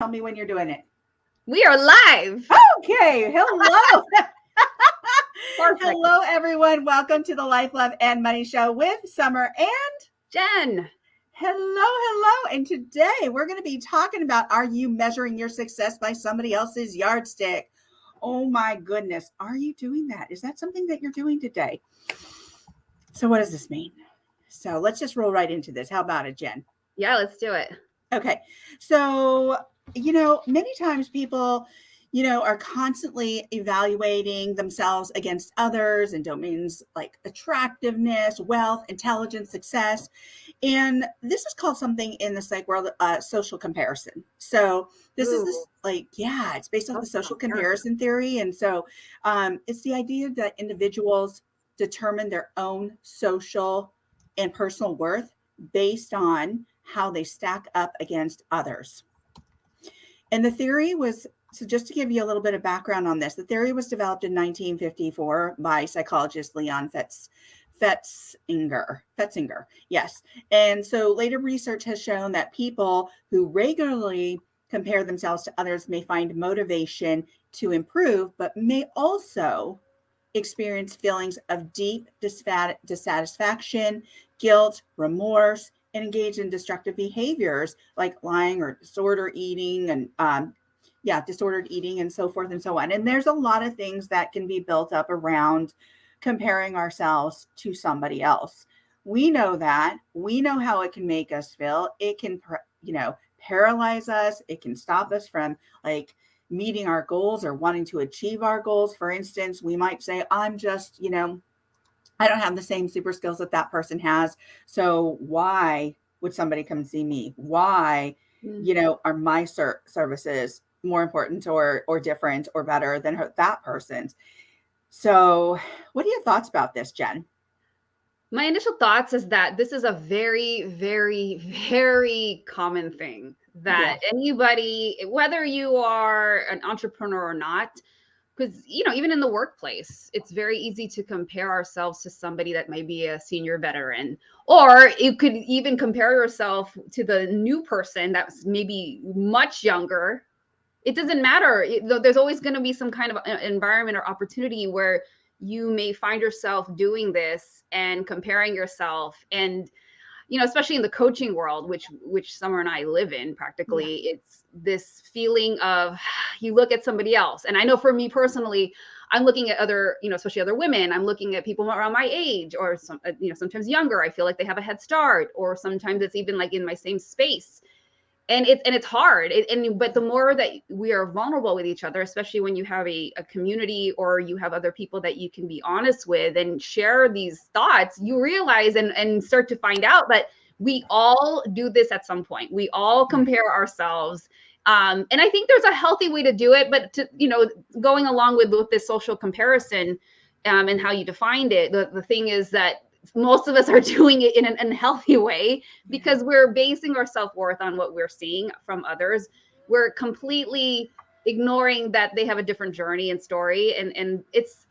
Tell me when you're doing it. We are live. Okay. Hello. Perfect. Hello, everyone. Welcome to the Life, Love, and Money Show with Summer and Jen. Hello. And today we're going to be talking about, are you measuring your success by somebody else's yardstick? Oh my goodness. Are you doing that? Is that something that you're doing today? So what does this mean? So let's just roll right into this. How about it, Jen? Yeah, let's do it. Okay. So, many times people, are constantly evaluating themselves against others and domains like attractiveness, wealth, intelligence, success. And this is called something in the psych world, social comparison. So this is this it's based off the social comparison theory. And so it's the idea that individuals determine their own social and personal worth based on how they stack up against others. And the theory was, so just to give you a little bit of background on this, the theory was developed in 1954 by psychologist Leon Fetzinger. Yes. And so later research has shown that people who regularly compare themselves to others may find motivation to improve, but may also experience feelings of deep dissatisfaction, guilt, remorse, and engage in destructive behaviors like lying or disordered eating and so forth and so on. And there's a lot of things that can be built up around comparing ourselves to somebody else. We know that. We know how it can make us feel. It can, paralyze us. It can stop us from meeting our goals or wanting to achieve our goals. For instance, we might say, I'm just, I don't have the same super skills that person has. So why would somebody come see me? Why, are my services more important or different or better than that person's? So what are your thoughts about this, Jen? My initial thoughts is that this is a very, very, very common thing that anybody, whether you are an entrepreneur or not, because, even in the workplace, it's very easy to compare ourselves to somebody that might be a senior veteran, or you could even compare yourself to the new person that's maybe much younger. It doesn't matter. There's always going to be some kind of environment or opportunity where you may find yourself doing this and comparing yourself. And especially in the coaching world, which Summer and I live in practically, it's this feeling of you look at somebody else. And I know for me personally, I'm looking at other, especially other women, I'm looking at people around my age or sometimes younger. I feel like they have a head start, or sometimes it's even like in my same space. And it's hard. But the more that we are vulnerable with each other, especially when you have a community or you have other people that you can be honest with and share these thoughts, you realize and start to find out that we all do this at some point. We all compare ourselves. And I think there's a healthy way to do it, but going along with this social comparison and how you defined it, the thing is that most of us are doing it in an unhealthy way because we're basing our self-worth on what we're seeing from others. We're completely ignoring that they have a different journey and story. And it's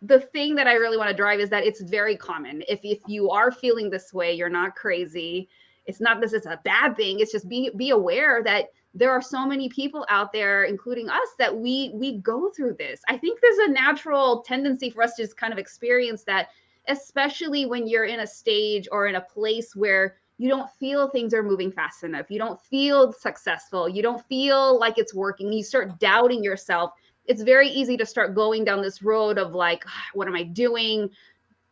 the thing that I really want to drive is that it's very common. If you are feeling this way, you're not crazy. It's not this is a bad thing. It's just be aware that there are so many people out there, including us, that we go through this. I think there's a natural tendency for us to just kind of experience that, especially when you're in a stage or in a place where you don't feel things are moving fast enough. You don't feel successful. You don't feel like it's working. You start doubting yourself. It's very easy to start going down this road of like, what am I doing?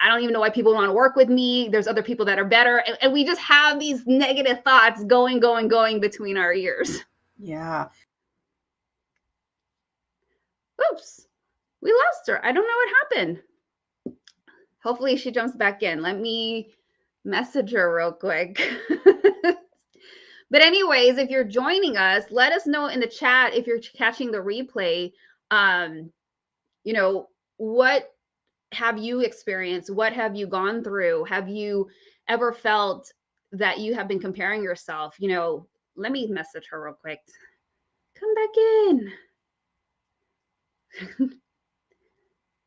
I don't even know why people want to work with me. There's other people that are better. And we just have these negative thoughts going between our ears. Yeah. Oops, we lost her. I don't know what happened. Hopefully she jumps back in. Let me message her real quick. But anyways, if you're joining us, let us know in the chat if you're catching the replay. What have you experienced? What have you gone through? Have you ever felt that you have been comparing yourself? Let me message her real quick. Come back in.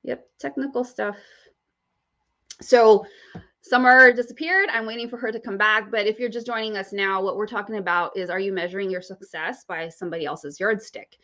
Yep, technical stuff. So Summer disappeared. I'm waiting for her to come back. But if you're just joining us now, what we're talking about is, are you measuring your success by somebody else's yardstick?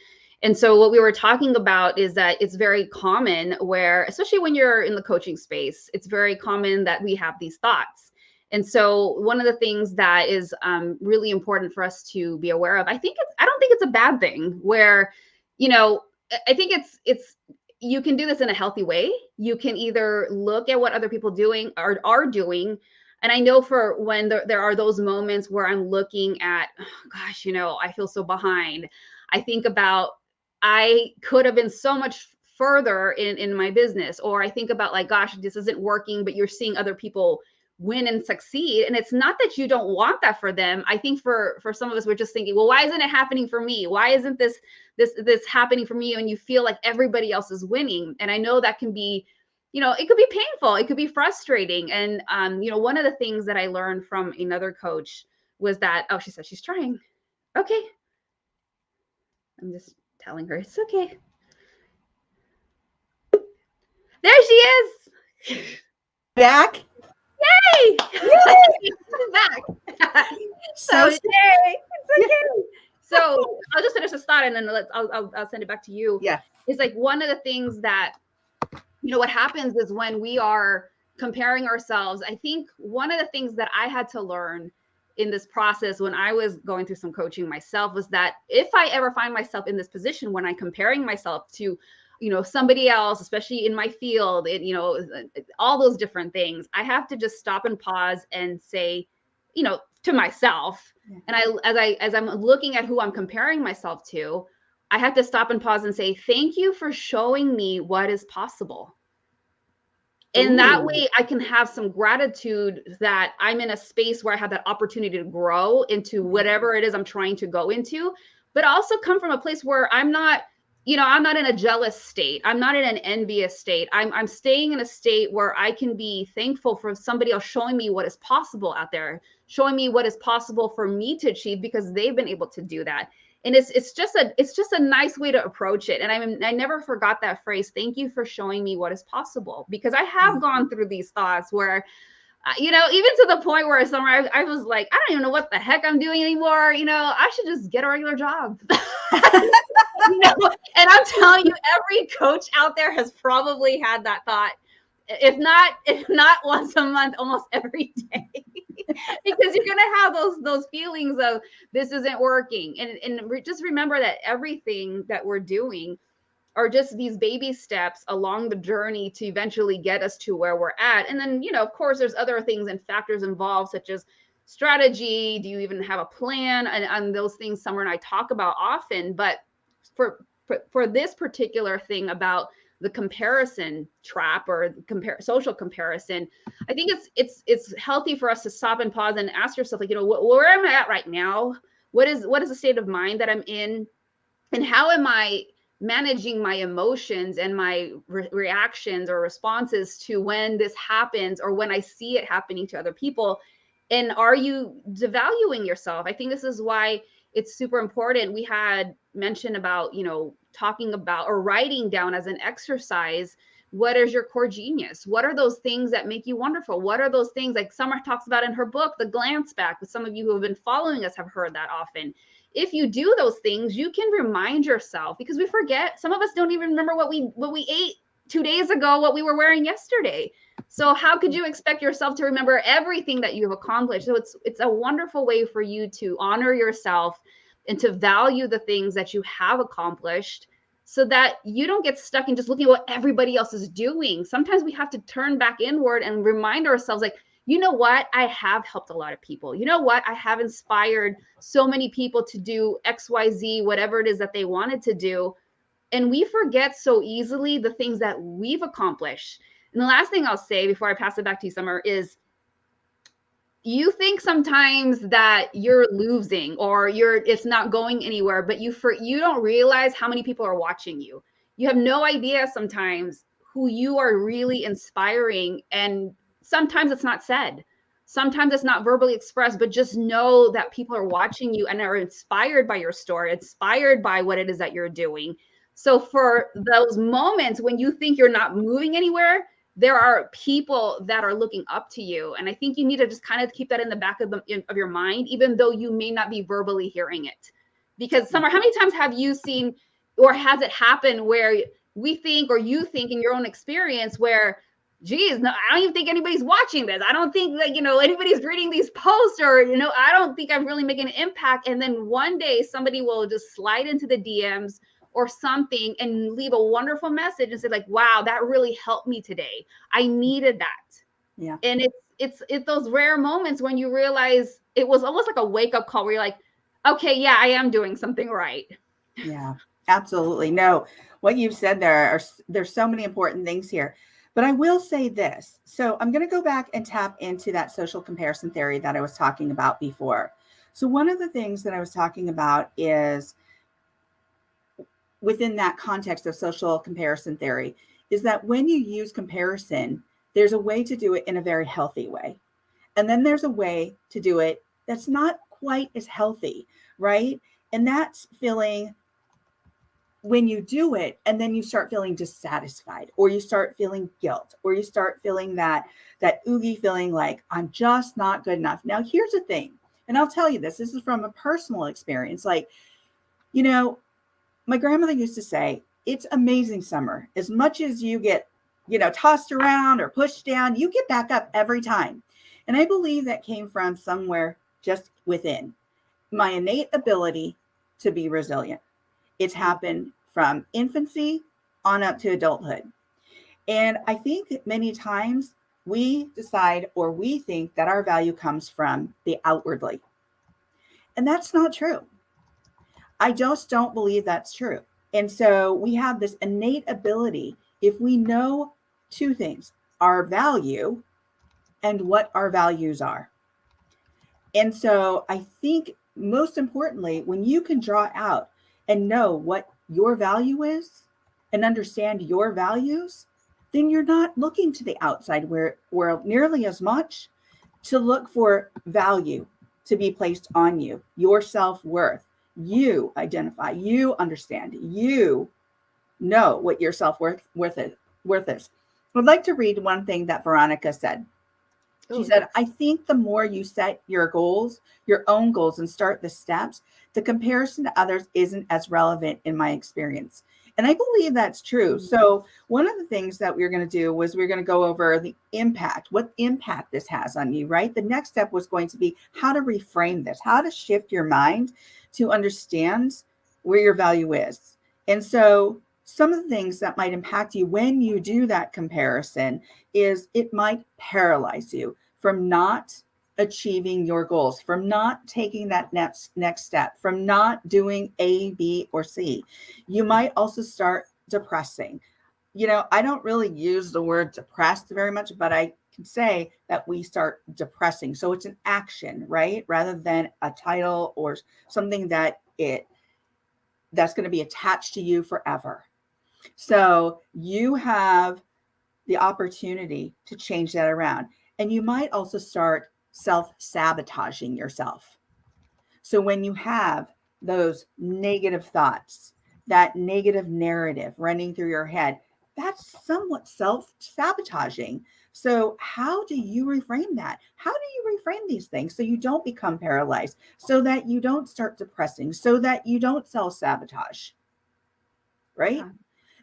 And so what we were talking about is that it's very common where, especially when you're in the coaching space, it's very common that we have these thoughts. And so one of the things that is really important for us to be aware of, I don't think it's a bad thing where, I think it's you can do this in a healthy way. You can either look at what other people are doing. And I know for when there are those moments where I'm looking at, oh, gosh, I feel so behind. I think about, I could have been so much further in my business, or I think about like, gosh, this isn't working, but you're seeing other people win and succeed. And it's not that you don't want that for them. I think for some of us, we're just thinking, well, why isn't it happening for me? Why isn't this happening for me? And you feel like everybody else is winning. And I know that can be, it could be painful. It could be frustrating. And, one of the things that I learned from another coach was that, oh, she said she's trying. Okay. I'm just telling her it's okay. There she is. Back. Yay! She's back. So yay! It's okay. So I'll just finish this thought and then I'll send it back to you. Yeah. It's like one of the things that, what happens is when we are comparing ourselves, I think one of the things that I had to learn in this process when I was going through some coaching myself was that if I ever find myself in this position when I'm comparing myself to, somebody else, especially in my field, all those different things, I have to just stop and pause and say, to myself. Yeah. And as I'm looking at who I'm comparing myself to, I have to stop and pause and say, thank you for showing me what is possible. And that way I can have some gratitude that I'm in a space where I have that opportunity to grow into whatever it is I'm trying to go into, but also come from a place where I'm not in a jealous state. I'm not in an envious state. I'm staying in a state where I can be thankful for somebody else showing me what is possible out there, showing me what is possible for me to achieve because they've been able to do that. And it's just a nice way to approach it. And I never forgot that phrase. Thank you for showing me what is possible, because I have gone through these thoughts where, even to the point where somewhere I was like, I don't even know what the heck I'm doing anymore. I should just get a regular job. And I'm telling you, every coach out there has probably had that thought. If not once a month, almost every day. Because you're going to have those feelings of this isn't working. And just remember that everything that we're doing are just these baby steps along the journey to eventually get us to where we're at. And then, of course, there's other things and factors involved, such as strategy. Do you even have a plan? And those things Summer and I talk about often. But for this particular thing about the comparison trap or social comparison, I think it's healthy for us to stop and pause and ask yourself, like, where am I at right now? What is the state of mind that I'm in? And how am I managing my emotions and my reactions or responses to when this happens or when I see it happening to other people? And are you devaluing yourself? I think this is why it's super important. We had mentioned about, talking about or writing down as an exercise, what is your core genius? What are those things that make you wonderful? What are those things like Summer talks about in her book, The Glance Back? But some of you who have been following us have heard that often. If you do those things, you can remind yourself, because we forget. Some of us don't even remember what we ate 2 days ago, what we were wearing yesterday. So how could you expect yourself to remember everything that you've accomplished? So it's a wonderful way for you to honor yourself and to value the things that you have accomplished, so that you don't get stuck in just looking at what everybody else is doing. Sometimes we have to turn back inward and remind ourselves, like, you know what? I have helped a lot of people. You know what? I have inspired so many people to do XYZ, whatever it is that they wanted to do. And we forget so easily the things that we've accomplished. And the last thing I'll say before I pass it back to you, Summer, is you think sometimes that you're losing or it's not going anywhere, but you don't realize how many people are watching you. You have no idea sometimes who you are really inspiring. And sometimes it's not said. Sometimes it's not verbally expressed, but just know that people are watching you and are inspired by your story, inspired by what it is that you're doing. So for those moments when you think you're not moving anywhere, there are people that are looking up to you. And I think you need to just kind of keep that in the back of your mind, even though you may not be verbally hearing it. Because Summer, how many times have you seen, or has it happened where we think, or you think in your own experience where, geez, no, I don't even think anybody's watching this. I don't think that, anybody's reading these posts, or, I don't think I'm really making an impact. And then one day somebody will just slide into the DMs or something and leave a wonderful message and say like, wow, that really helped me today. I needed that. Yeah. And it's those rare moments when you realize it was almost like a wake-up call where you're like, okay, yeah, I am doing something right. Yeah, absolutely. No, what you've said there's so many important things here. But I will say this. So I'm going to go back and tap into that social comparison theory that I was talking about before. So one of the things that I was talking about is within that context of social comparison theory is that when you use comparison, there's a way to do it in a very healthy way. And then there's a way to do it that's not quite as healthy, right? And that's feeling when you do it and then you start feeling dissatisfied, or you start feeling guilt, or you start feeling that oogie feeling like I'm just not good enough. Now, here's the thing, and I'll tell you this is from a personal experience. Like, my grandmother used to say, it's amazing, Summer. As much as you get, tossed around or pushed down, you get back up every time. And I believe that came from somewhere just within my innate ability to be resilient. It's happened from infancy on up to adulthood. And I think that many times we decide, or we think that our value comes from the outwardly. And that's not true. I just don't believe that's true. And so we have this innate ability, if we know two things, our value and what our values are. And so I think most importantly, when you can draw out and know what your value is and understand your values, then you're not looking to the outside world nearly as much to look for value to be placed on you, your self-worth. You identify, you understand, you know what your self-worth is. I'd like to read one thing that Veronica said. She said, I think the more you set your goals, your own goals, and start the steps, the comparison to others isn't as relevant in my experience. And I believe that's true. So one of the things that we're going to do was we're going to go over the impact, what impact this has on you, right? The next step was going to be how to reframe this, how to shift your mind to understand where your value is. And so some of the things that might impact you when you do that comparison is it might paralyze you from not achieving your goals, from not taking that next step, from not doing A, B, or C. You might also start depressing. I don't really use the word depressed very much, but I can say that we start depressing. So it's an action, right? Rather than a title or something that's going to be attached to you forever. So you have the opportunity to change that around. And you might also start self-sabotaging yourself. So when you have those negative thoughts, that negative narrative running through your head, that's somewhat self-sabotaging. So how do you reframe that? How do you reframe these things so you don't become paralyzed, so that you don't start depressing, so that you don't self-sabotage, right? Yeah.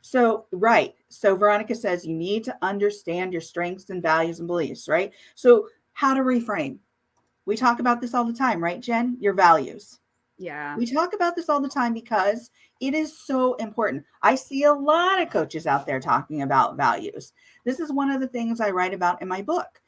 So, right. So Veronica says you need to understand your strengths and values and beliefs, right? So how to reframe. We talk about this all the time, right, Jen? Your values. Yeah. We talk about this all the time because it is so important. I see a lot of coaches out there talking about values. This is one of the things I write about in my book.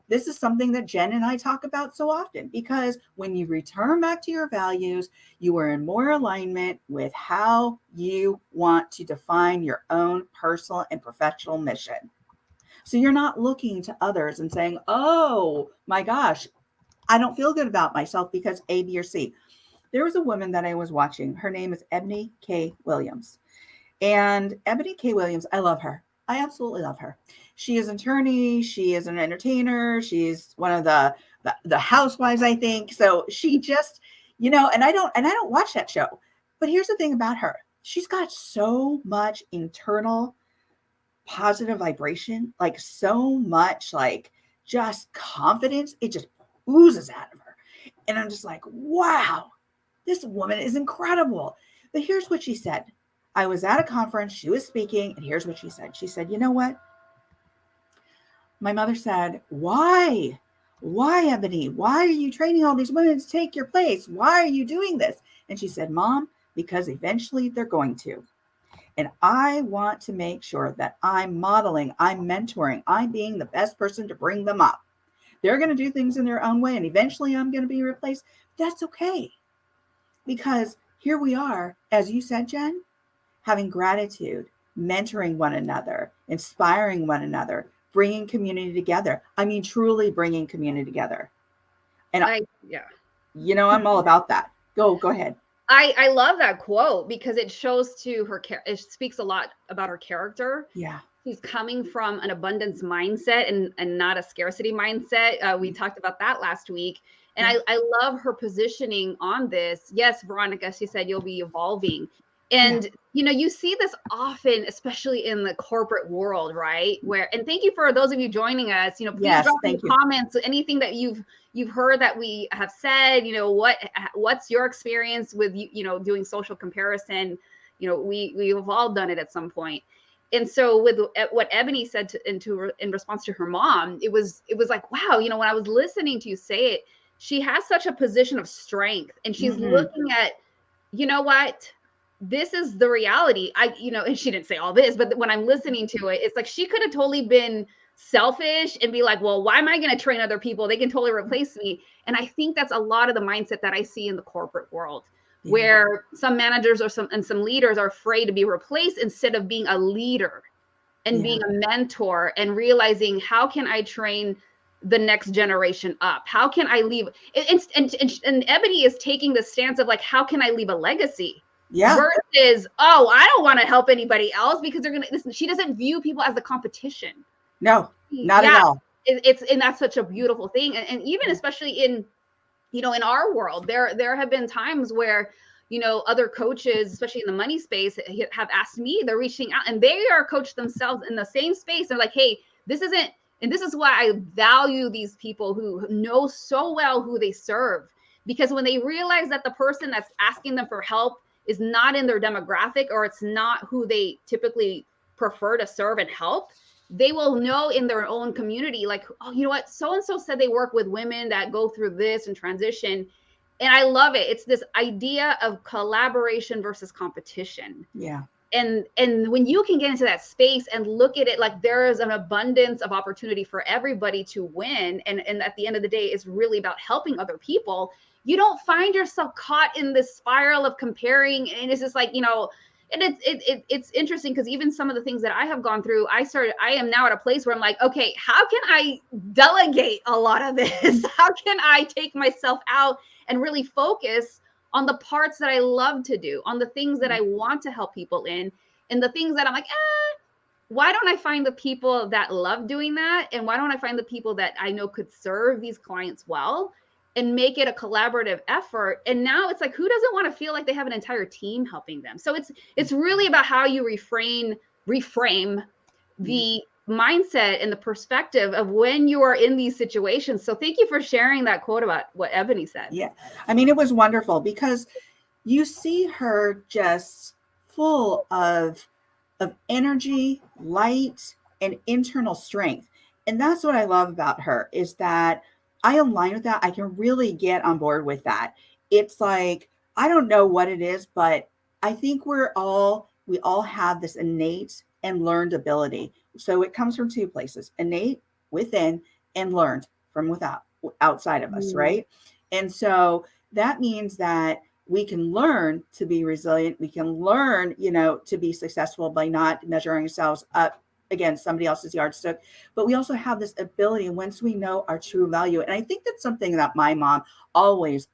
This is something that Jen and I talk about so often, because when you return back to your values, you are in more alignment with how you want to define your own personal and professional mission. So you're not looking to others and saying, oh my gosh, I don't feel good about myself because A, B, or C. There was a woman that I was watching. Her name is Ebony K Williams. And Ebony K Williams, I love her. I absolutely love her. She is an attorney. She is an entertainer. She's one of the housewives, I think. So she just, and I don't watch that show. But here's the thing about her. She's got so much internal positive vibration, like so much, like just confidence. It just oozes out of her. And I'm just like, wow, this woman is incredible. But here's what she said. I was at a conference, she was speaking, and here's what she said. She said, you know what? My mother said, why? Why, Ebony? Why are you training all these women to take your place? Why are you doing this? And she said, Mom, because eventually they're going to. And I want to make sure that I'm modeling, I'm mentoring, I'm being the best person to bring them up. They're going to do things in their own way, and eventually I'm going to be replaced. That's okay. Because here we are, as you said, Jen, having gratitude, mentoring one another, inspiring one another, bringing community together. I mean, truly bringing community together. And yeah, I'm all about that. Go ahead. I love that quote because it shows to her, it speaks a lot about her character. Yeah. She's coming from an abundance mindset and not a scarcity mindset. We talked about that last week. And I love her positioning on this. Yes, Veronica, she said, you'll be evolving. And, you see this often, especially in the corporate world, right? And thank you for those of you joining us, please drop in the comments, anything that you've heard that we have said, what's your experience with, doing social comparison? We've all done it at some point. And so with what Ebony said in response to her mom, it was like, wow, when I was listening to you say it, she has such a position of strength and she's looking at, you know what? This is the reality. And she didn't say all this, but when I'm listening to it, it's like she could have totally been selfish and be like, well, why am I going to train other people? They can totally replace me. And I think that's a lot of the mindset that I see in the corporate world, where some managers some leaders are afraid to be replaced instead of being a leader and being a mentor and realizing, how can I train the next generation up? How can I leave? And Ebony is taking the stance of like, how can I leave a legacy? Yeah. Versus, oh, I don't want to help anybody else because they're going to listen. She doesn't view people as the competition. No, not at all. And that's such a beautiful thing. And even especially in, in our world, there have been times where, other coaches, especially in the money space, have asked me, they're reaching out and they are coached themselves in the same space. They're like, hey, this is why I value these people who know so well who they serve, because when they realize that the person that's asking them for help is not in their demographic, or it's not who they typically prefer to serve and help, they will know in their own community, like, oh, you know what? So-and-so said they work with women that go through this and transition. And I love it. It's this idea of collaboration versus competition. Yeah. And when you can get into that space and look at it like there is an abundance of opportunity for everybody to win, and at the end of the day, it's really about helping other people, you don't find yourself caught in this spiral of comparing. And it's just like, and it's interesting because even some of the things that I have gone through, I am now at a place where I'm like, okay, how can I delegate a lot of this? How can I take myself out and really focus on the parts that I love to do, on the things that I want to help people in, and the things that I'm like, why don't I find the people that love doing that? And why don't I find the people that I know could serve these clients well and make it a collaborative effort? And now it's like, who doesn't want to feel like they have an entire team helping them? So it's really about how you reframe the mindset and the perspective of when you are in these situations. So thank you for sharing that quote about what Ebony said. Yeah. I mean, it was wonderful because you see her just full of energy, light, and internal strength. And that's what I love about her, is that I align with that. I can really get on board with that. It's like, I don't know what it is, but I think we all have this innate and learned ability. So it comes from two places: innate within and learned from outside of us, right? And so that means that we can learn to be resilient. We can learn, to be successful by not measuring ourselves up against somebody else's yardstick. But we also have this ability once we know our true value. And I think that's something that my mom always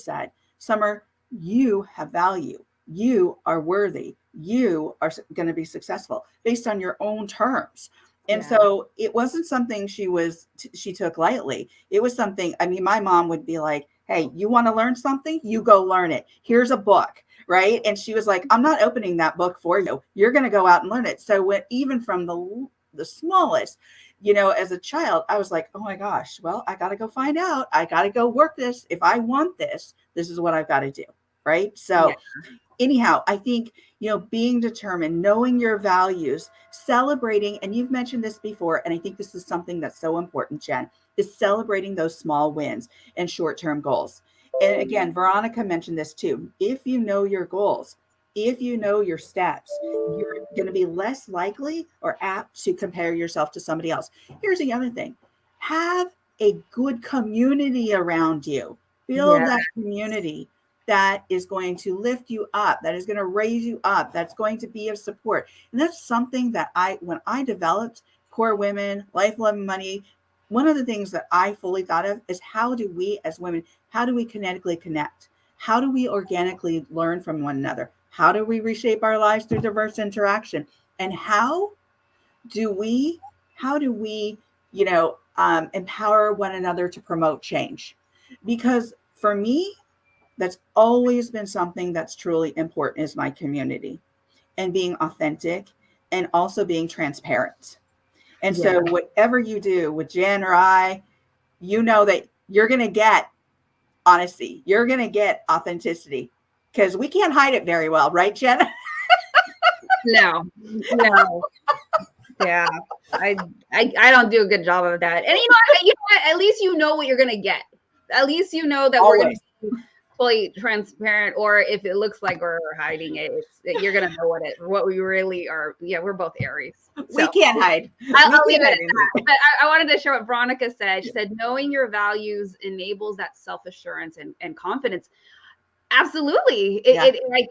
said: Summer, you have value. You are worthy. You are going to be successful based on your own terms. And so it wasn't something she took lightly. It was something, I mean, my mom would be like, hey, you want to learn something? You go learn it. Here's a book, right? And she was like, I'm not opening that book for you. You're going to go out and learn it. So when, even from the smallest, as a child, I was like, oh my gosh, well, I got to go find out. I got to go work this. If I want this, this is what I've got to do. Right. So anyhow, I think, being determined, knowing your values, celebrating, and you've mentioned this before, and I think this is something that's so important, Jen, is celebrating those small wins and short-term goals. And again, Veronica mentioned this too. If you know your goals, if you know your steps, you're going to be less likely or apt to compare yourself to somebody else. Here's the other thing. Have a good community around you. Build that community that is going to lift you up, that is going to raise you up, that's going to be of support. And that's something that when I developed Core Women, Life, Love, and Money, one of the things that I fully thought of is how do we as women, how do we kinetically connect? How do we organically learn from one another? How do we reshape our lives through diverse interaction? And how do we, empower one another to promote change? Because for me, that's always been something that's truly important is my community and being authentic and also being transparent. And so whatever you do with Jen or I, that you're going to get honesty. You're going to get authenticity because we can't hide it very well. Right, Jen? No. Yeah. I don't do a good job of that. And you know what? At least you know what you're going to get. At least you know that we're going to be fully transparent, or if it looks like we're hiding it, you're gonna know what we really are. Yeah, we're both Aries. So we can't hide. I'll leave it at that. But I wanted to share what Veronica said. She said, knowing your values enables that self-assurance and confidence. Absolutely.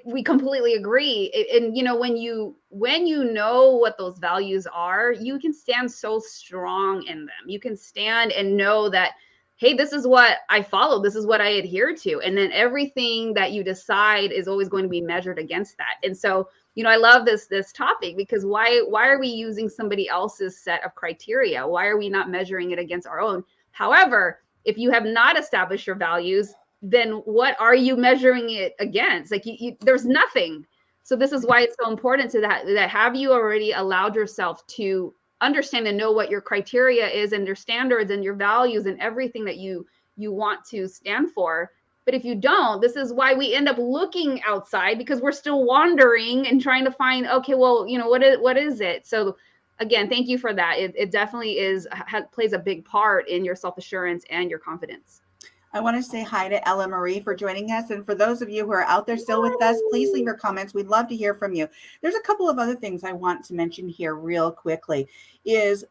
We completely agree. And when you know what those values are, you can stand so strong in them. You can stand and know that, hey, this is what I follow. This is what I adhere to. And then everything that you decide is always going to be measured against that. And so, I love this topic because why are we using somebody else's set of criteria? Why are we not measuring it against our own? However, if you have not established your values, then what are you measuring it against? Like there's nothing. So this is why it's so important to that have you already allowed yourself to understand and know what your criteria is and your standards and your values and everything that you want to stand for. But if you don't, this is why we end up looking outside, because we're still wandering and trying to find, okay, well, what is it? So again, thank you for that. It definitely plays a big part in your self-assurance and your confidence. I want to say hi to Ella Marie for joining us. And for those of you who are out there still with us, please leave your comments. We'd love to hear from you. There's a couple of other things I want to mention here real quickly is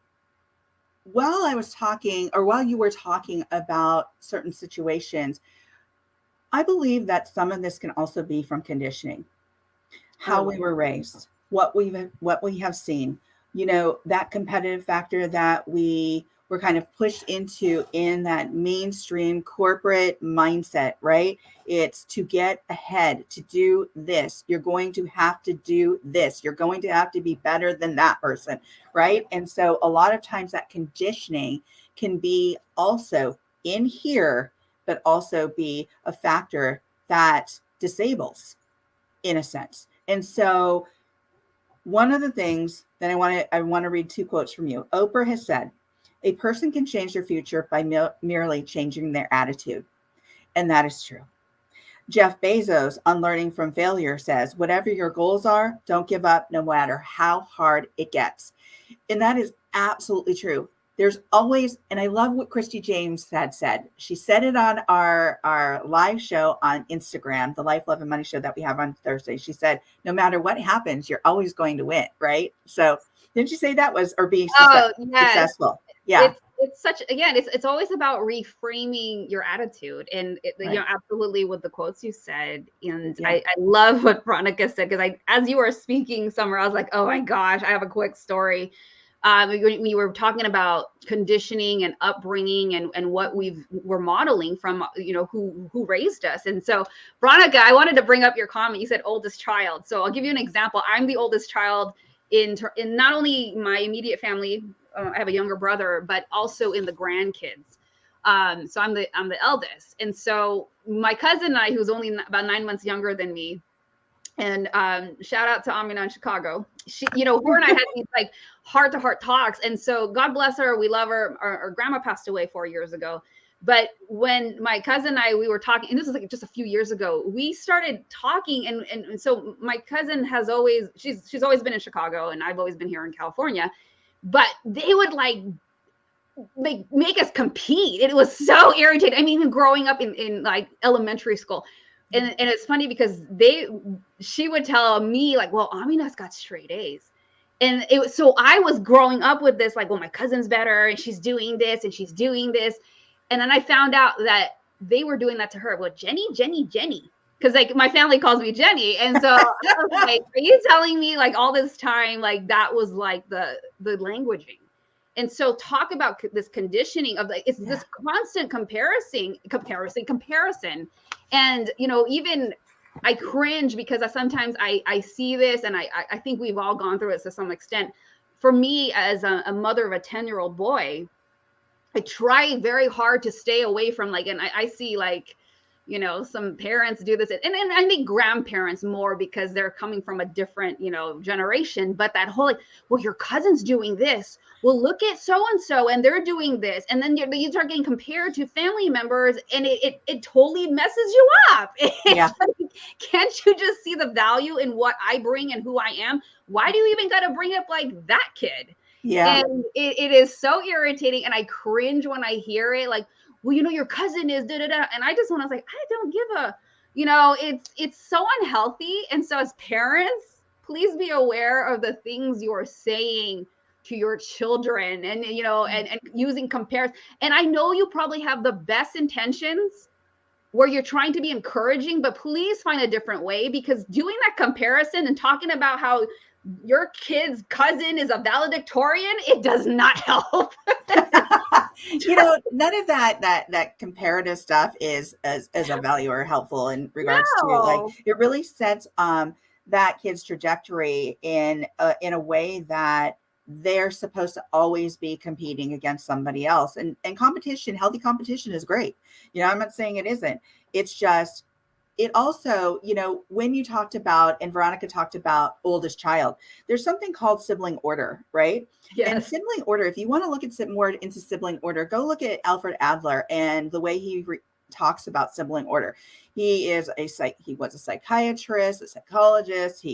while you were talking about certain situations, I believe that some of this can also be from conditioning, how we were raised, what we have seen, that competitive factor that we were kind of pushed into in that mainstream corporate mindset, right? It's to get ahead, to do this. You're going to have to do this. You're going to have to be better than that person, right? And so a lot of times that conditioning can be also in here, but also be a factor that disables in a sense. And so one of the things that I want to read two quotes from you. Oprah has said, a person can change their future by merely changing their attitude. And that is true. Jeff Bezos, on Learning from Failure, says, whatever your goals are, don't give up no matter how hard it gets. And that is absolutely true. There's always, and I love what Christy James had said. She said it on our live show on Instagram, the Life, Love, and Money show that we have on Thursday. She said, no matter what happens, you're always going to win, right? So didn't you say that was, or being successful? Yeah. It's such, again, it's always about reframing your attitude, and absolutely with the quotes you said. And I love what Veronica said, because as you were speaking, Summer, I was like, oh my gosh, I have a quick story. We were talking about conditioning and upbringing and what we're modeling from, who raised us. And so, Veronica, I wanted to bring up your comment. You said oldest child. So I'll give you an example. I'm the oldest child in not only my immediate family. I have a younger brother, but also in the grandkids. So I'm the eldest. And so my cousin and I, who's only about 9 months younger than me, And shout out to Amina in Chicago. She, you know, her and I had these like heart to heart talks. And so God bless her. We love her. Our grandma passed away 4 years ago. But when my cousin and I, we were talking, and this was like just a few years ago, we started talking. And so my cousin has always, she's always been in Chicago, and I've always been here in California. But they would like make us compete. It was so irritating. I mean, even growing up in like elementary school. And it's funny because she would tell me like, well, Amina's got straight A's. And it was, so I was growing up with this, like, well, my cousin's better and she's doing this and she's doing this. And then I found out that they were doing that to her. Well, Jenny. Cause like my family calls me Jenny. And so I was like, are you telling me like all this time, like that was like the languaging? And so talk about this conditioning of like, it's this constant comparison. And, you know, even I cringe because sometimes I see this, and I think we've all gone through it to some extent. For me, as a mother of a 10-year-old boy, I try very hard to stay away from like, and I see like, you know, some parents do this, and I think grandparents more because they're coming from a different, you know, generation. But that whole like, well, your cousin's doing this. Well, look at so-and-so, and they're doing this. And then you start getting compared to family members, and it totally messes you up. Yeah. Like, can't you just see the value in what I bring and who I am? Why do you even got to bring up like that kid? Yeah. And it is so irritating. And I cringe when I hear it. Like, well, you know, your cousin is da da da. And I just want to say, I don't give a, you know, it's so unhealthy. And so as parents, please be aware of the things you're saying to your children, and, you know, and using comparison. And I know you probably have the best intentions where you're trying to be encouraging, but please find a different way, because doing that comparison and talking about how your kid's cousin is a valedictorian, it does not help. You know, none of that comparative stuff is as a value or helpful in regards to like, it really sets that kid's trajectory in a way that they're supposed to always be competing against somebody else. And competition, healthy competition is great. You know, I'm not saying it isn't. It's just, it also, you know, when you talked about, and Veronica talked about oldest child, there's something called sibling order, right? Yes. And sibling order, if you want to look at more into sibling order, go look at Alfred Adler and the way he talks about sibling order. He was a psychiatrist, a psychologist.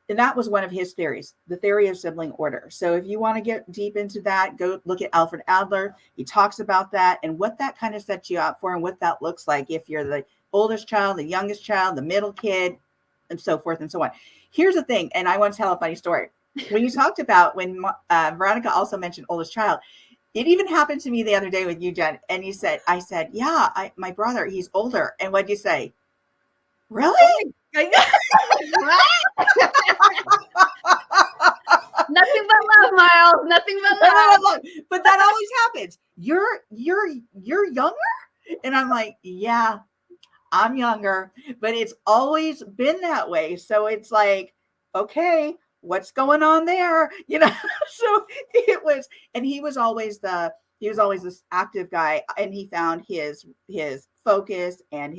And that was one of his theories, the theory of sibling order. So if you want to get deep into that, go look at Alfred Adler. He talks about that and what that kind of sets you up for, and what that looks like if you're the oldest child, the youngest child, the middle kid, and so forth and so on. Here's the thing, and I want to tell a funny story. When you talked about, when Veronica also mentioned oldest child, it even happened to me the other day with you, Jen. And I said, yeah, my brother, he's older. And what'd you say? Really? What? Nothing but love, Miles. Nothing but love. But that always happens. You're younger? And I'm like, yeah, I'm younger, but it's always been that way. So it's like, okay, what's going on there? You know, so it was, and he was always this active guy, and he found his focus and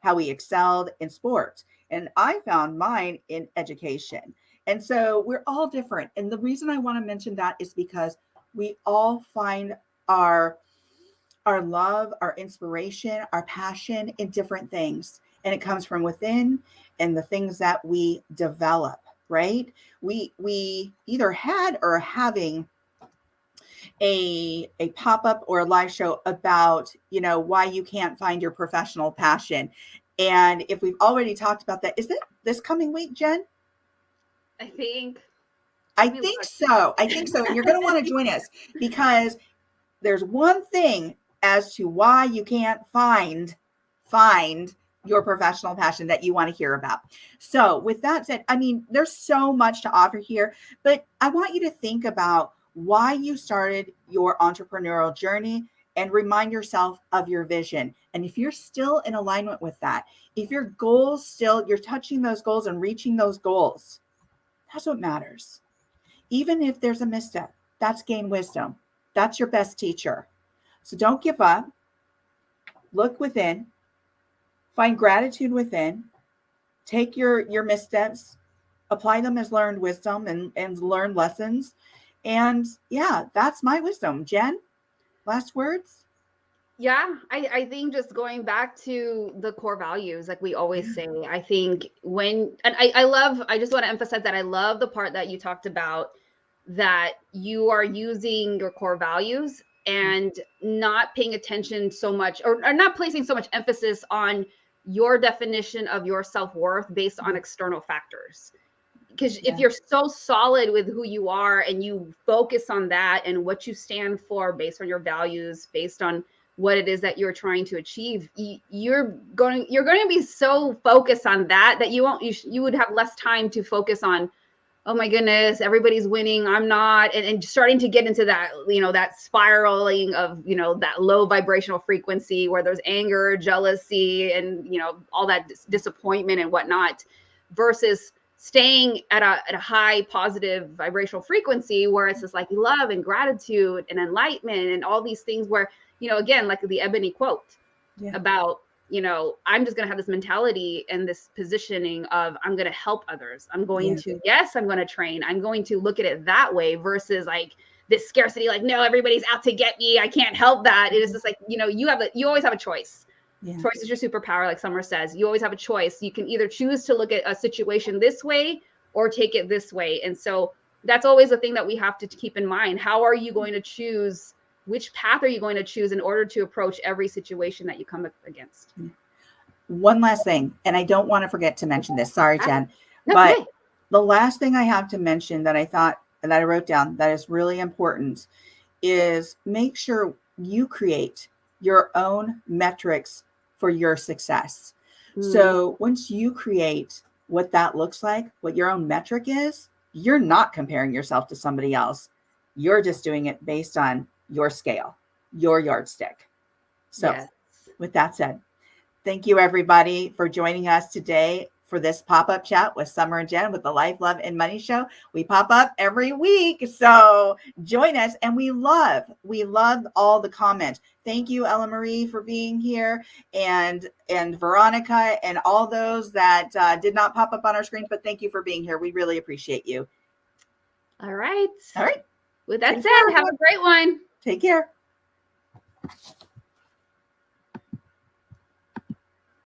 how he excelled in sports. And I found mine in education. And so we're all different. And the reason I want to mention that is because we all find our love, our inspiration, our passion in different things. And it comes from within, and the things that we develop, right? We either had or are having a pop-up or a live show about, you know, why you can't find your professional passion. And if we've already talked about that, is it this coming week, Jen? I think so. And you're going to want to join us, because there's one thing as to why you can't find your professional passion that you want to hear about. So with that said, I mean, there's so much to offer here, but I want you to think about why you started your entrepreneurial journey and remind yourself of your vision. And if you're still in alignment with that, if your goals still, you're touching those goals and reaching those goals, that's what matters. Even if there's a misstep, that's gain wisdom. That's your best teacher. So don't give up. Look within. Find gratitude within. take your missteps, apply them as learned wisdom and learned lessons. And yeah, that's my wisdom. Jen, last words? Yeah, I think just going back to the core values, like we always say, I think and I just want to emphasize that I love the part that you talked about, that you are using your core values and not paying attention so much, or not placing so much emphasis on your definition of your self-worth based on external factors. Because if you're so solid with who you are and you focus on that and what you stand for based on your values, based on what it is that you're trying to achieve, you're going to be so focused on that you would have less time to focus on, oh my goodness, everybody's winning, I'm not, and starting to get into that, that spiraling of, that low vibrational frequency where there's anger, jealousy, and, all that disappointment and whatnot, versus staying at a high positive vibrational frequency where it's just like love and gratitude and enlightenment and all these things where, again, like the Ebony quote about, I'm just going to have this mentality and this positioning of I'm going to help others. I'm going to, I'm going to train. I'm going to look at it that way versus like this scarcity, like, no, everybody's out to get me. I can't help that. It is just like, you always have a choice. Yeah. Choice is your superpower. Like Summer says, you always have a choice. You can either choose to look at a situation this way or take it this way. And so that's always the thing that we have to keep in mind. How are you going to choose? Which path are you going to choose in order to approach every situation that you come against? One last thing, and I don't want to forget to mention this. Sorry, Jen. But the last thing I have to mention that I thought that I wrote down that is really important is make sure you create your own metrics for your success. So once you create what that looks like, what your own metric is, you're not comparing yourself to somebody else. You're just doing it based on your scale, your yardstick. So with that said, thank you everybody for joining us today for this pop-up chat with Summer and Jen with the Life, Love, and Money Show. We pop up every week, so join us. And we love all the comments. Thank you, Ella Marie, for being here, and Veronica, and all those that did not pop up on our screens, but thank you for being here. We really appreciate you. All right. With that said, have a great one. Take care.